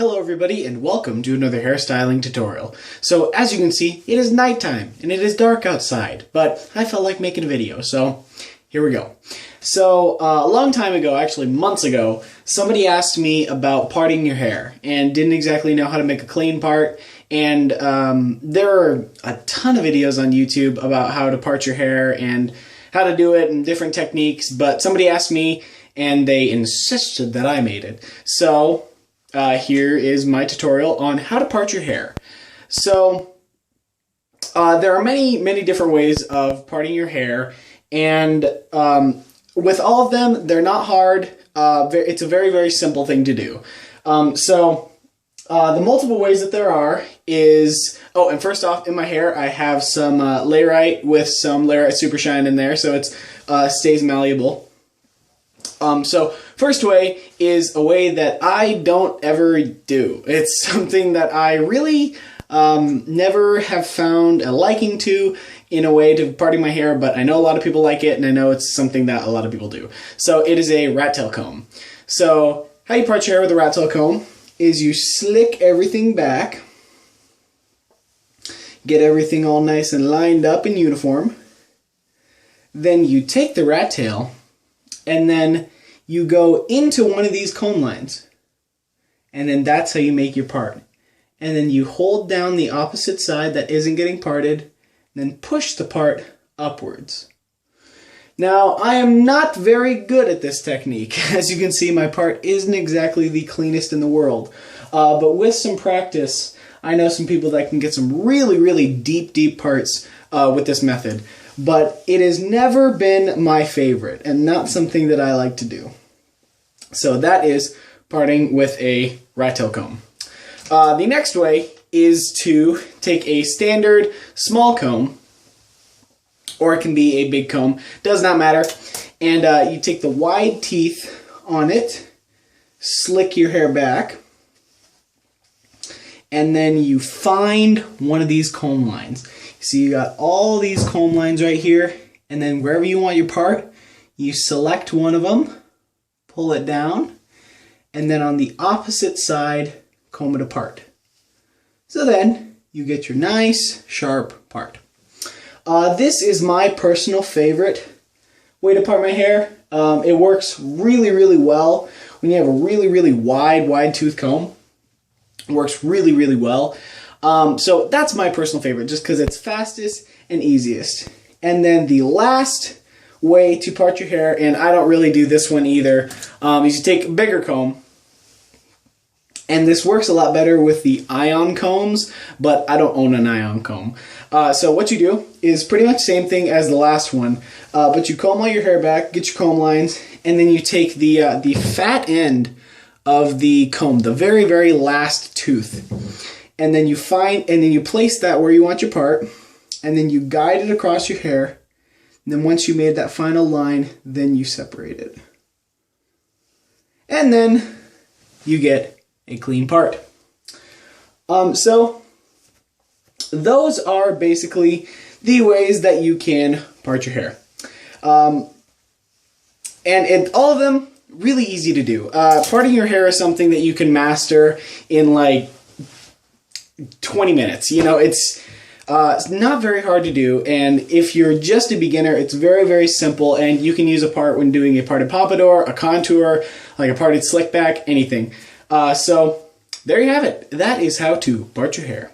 Hello everybody and welcome to another hairstyling tutorial. So as you can see, it is nighttime and it is dark outside, but I felt like making a video, so here we go. So a long time ago, actually months ago, somebody asked me about parting your hair and didn't exactly know how to make a clean part, and there are a ton of videos on YouTube about how to part your hair and how to do it and different techniques, but somebody asked me and they insisted that I made it. So here is my tutorial on how to part your hair. So there are many different ways of parting your hair, and with all of them, they're not hard. It's a very simple thing to do. The multiple ways that there are is, and first off, in my hair I have some Layrite with some Layrite Super Shine in there, so it stays malleable. So first way is a way that I don't ever do. It's something that I really never have found a liking to in a way to parting my hair, but I know a lot of people like it, and I know it's something that a lot of people do. So it is a rat tail comb. So how you part your hair with a rat tail comb is you slick everything back, get everything all nice and lined up and uniform. Then you take the rat tail and then you go into one of these comb lines, and then that's how you make your part. And then you hold down the opposite side that isn't getting parted, and then push the part upwards. Now, I am not very good at this technique. As you can see, my part isn't exactly the cleanest in the world. But with some practice, I know some people that can get some really deep parts with this method. But it has never been my favorite, and not something that I like to do. So that is parting with a rat tail comb. The next way is to take a standard small comb, or it can be a big comb, does not matter, and you take the wide teeth on it, slick your hair back, and then you find one of these comb lines. So you got all these comb lines right here, and then wherever you want your part, you select one of them, pull it down, and then on the opposite side, comb it apart. So then you get your nice, sharp part. This is my personal favorite way to part my hair. It works really well when you have a really wide tooth comb. It works really well. So that's my personal favorite, just because it's fastest and easiest. And then the last way to part your hair, and I don't really do this one either, is you take a bigger comb. And this works a lot better with the ion combs, but I don't own an ion comb. So what you do is pretty much the same thing as the last one, but you comb all your hair back, get your comb lines, and then you take the fat end of the comb, the very last tooth. And then you place that where you want your part, and then you guide it across your hair. And then once you made that final line, then you separate it. And then you get a clean part. So those are basically the ways that you can part your hair. All of them really easy to do. Parting your hair is something that you can master in like 20 minutes. You know, it's not very hard to do, and if you're just a beginner, it's very simple, and you can use a part when doing a parted pompadour, a contour, like a parted slick back, anything. So there you have it. That is how to part your hair.